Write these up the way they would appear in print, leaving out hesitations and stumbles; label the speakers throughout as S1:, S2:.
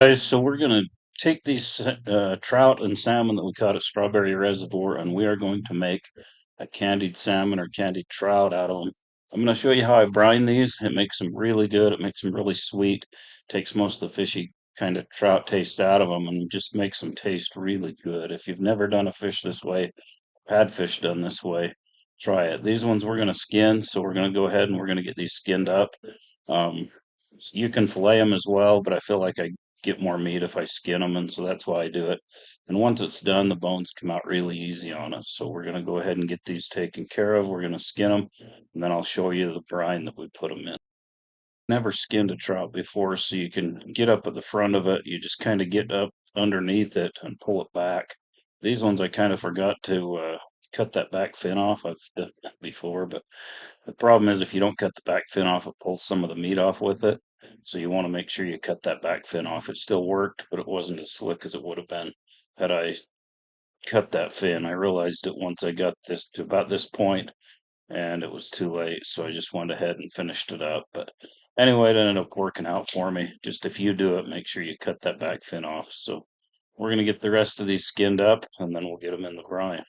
S1: Guys, so we're going to take these trout and salmon that we caught at Strawberry Reservoir, and we are going to make a candied salmon or candied trout out of them. I'm going to show you how I brine these. It makes them really good. It makes them really sweet. Takes most of the fishy kind of trout taste out of them and just makes them taste really good. If you've never done a fish this way, had fish done this way, try it. These ones we're going to skin, so we're going to go ahead and we're going to get these skinned up. Um, you can fillet them as well, but I feel like I get more meat if I skin them, and so that's why I do it. And once it's done, the bones come out really easy on us. So we're going to go ahead and get these taken care of. We're going to skin them, and then I'll show you the brine that we put them in. Never skinned a trout before, so you can get up at the front of it. You just kind of get up underneath it and pull it back. These ones I kind of forgot to cut that back fin off. I've done that before, but the problem is if you don't cut the back fin off, it pulls some of the meat off with it. So you want to make sure you cut that back fin off. It still worked, but it wasn't as slick as it would have been had I cut that fin. I realized it once I got this to about this point, and it was too late. So I just went ahead and finished it up. But anyway, it ended up working out for me. Just if you do it, make sure you cut that back fin off. So we're going to get the rest of these skinned up, and then we'll get them in the brine.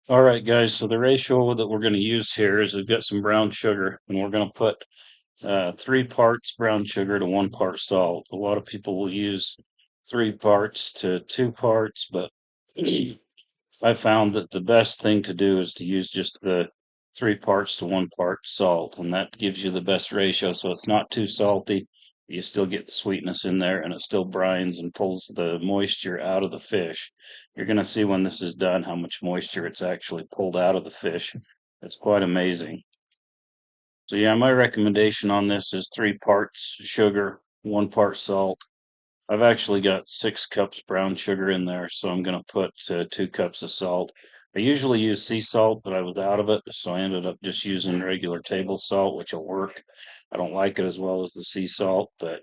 S1: All right, guys, so the ratio that we're going to use here is we've got some brown sugar, and we're going to put 3 parts brown sugar to 1 part salt. A lot of people will use 3 parts to 2 parts, but I found that the best thing to do is to use just the 3 parts to 1 part salt, and that gives you the best ratio. So it's not too salty. You still get the sweetness in there, and it still brines and pulls the moisture out of the fish. You're going to see when this is done how much moisture it's actually pulled out of the fish. It's quite amazing. So yeah, my recommendation on this is 3 parts sugar, 1 part salt. I've actually got 6 cups brown sugar in there, so I'm going to put 2 cups of salt. I usually use sea salt, but I was out of it, so I ended up just using regular table salt, which will work. I don't like it as well as the sea salt, but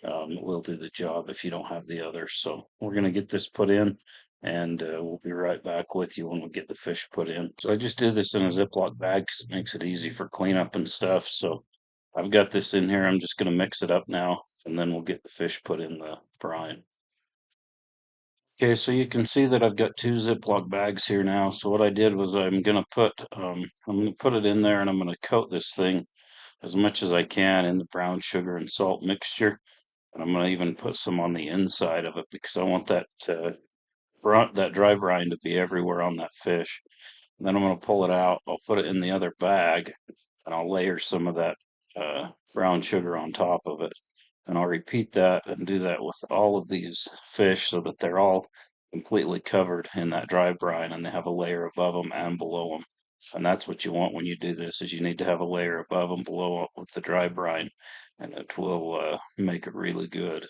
S1: it will do the job if you don't have the others. So we're going to get this put in, and we'll be right back with you when we get the fish put in. So I just did this in a Ziploc bag because it makes it easy for cleanup and stuff. So I've got this in here. I'm just going to mix it up now, and then we'll get the fish put in the brine. Okay, so you can see that I've got 2 Ziploc bags here now. So what I did was I'm gonna put it in there, and I'm gonna coat this thing as much as I can in the brown sugar and salt mixture. And I'm gonna even put some on the inside of it because I want that dry brine to be everywhere on that fish. And then I'm gonna pull it out. I'll put it in the other bag, and I'll layer some of that brown sugar on top of it. And I'll repeat that and do that with all of these fish so that they're all completely covered in that dry brine and they have a layer above them and below them. And that's what you want when you do this, is you need to have a layer above and below with the dry brine, and it will make it really good.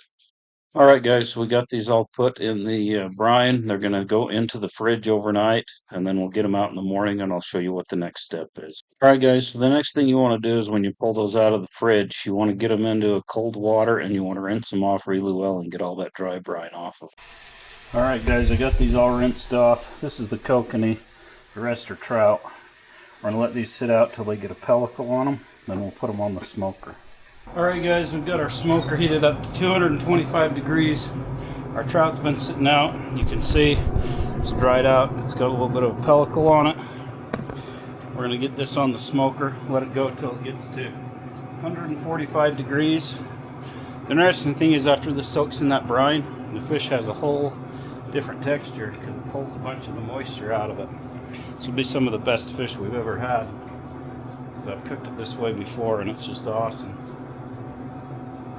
S1: All right, guys, so we got these all put in the brine. They're going to go into the fridge overnight, and then we'll get them out in the morning, and I'll show you what the next step is. All right, guys, so the next thing you want to do is when you pull those out of the fridge, you want to get them into a cold water, and you want to rinse them off really well and get all that dry brine off of them. All right, guys, I got these all rinsed off. This is the kokanee. The rest are trout. We're going to let these sit out till they get a pellicle on them, then we'll put them on the smoker. Alright guys, we've got our smoker heated up to 225 degrees. Our trout's been sitting out. You can see it's dried out. It's got a little bit of a pellicle on it. We're going to get this on the smoker, let it go till it gets to 145 degrees. The interesting thing is after this soaks in that brine, the fish has a whole different texture because it pulls a bunch of the moisture out of it. This will be some of the best fish we've ever had. I've cooked it this way before and it's just awesome.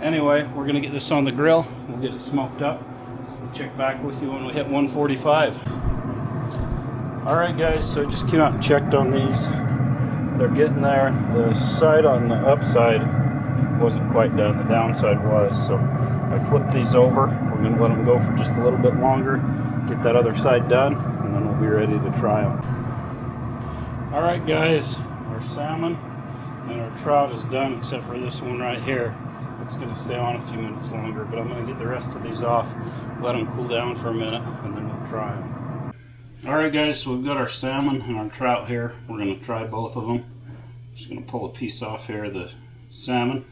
S1: Anyway, we're going to get this on the grill. We'll get it smoked up. We'll check back with you when we hit 145. Alright guys, so I just came out and checked on these. They're getting there. The side on the upside wasn't quite done. The downside was. So I flipped these over. We're going to let them go for just a little bit longer. Get that other side done, and then we'll be ready to try them. Alright guys, our salmon and our trout is done except for this one right here. It's going to stay on a few minutes longer, but I'm going to get the rest of these off, let them cool down for a minute, and then we'll try them. Alright guys, so we've got our salmon and our trout here. We're going to try both of them. Just going to pull a piece off here of the salmon.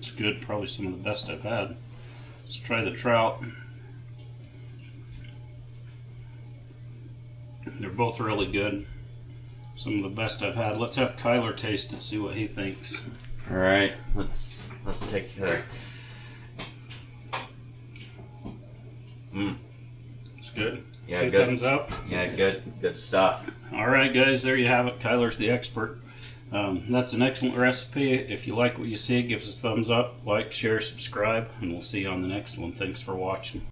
S1: It's good, probably some of the best I've had. Let's try the trout. They're both really good. Some of the best I've had. Let's have Kyler taste it, see what he thinks.
S2: All right, let's take a.
S1: It's good.
S2: Yeah,
S1: Two
S2: good.
S1: thumbs up.
S2: Yeah, good stuff.
S1: All right, guys, there you have it. Kyler's the expert. That's an excellent recipe. If you like what you see, give us a thumbs up, like, share, subscribe, and we'll see you on the next one. Thanks for watching.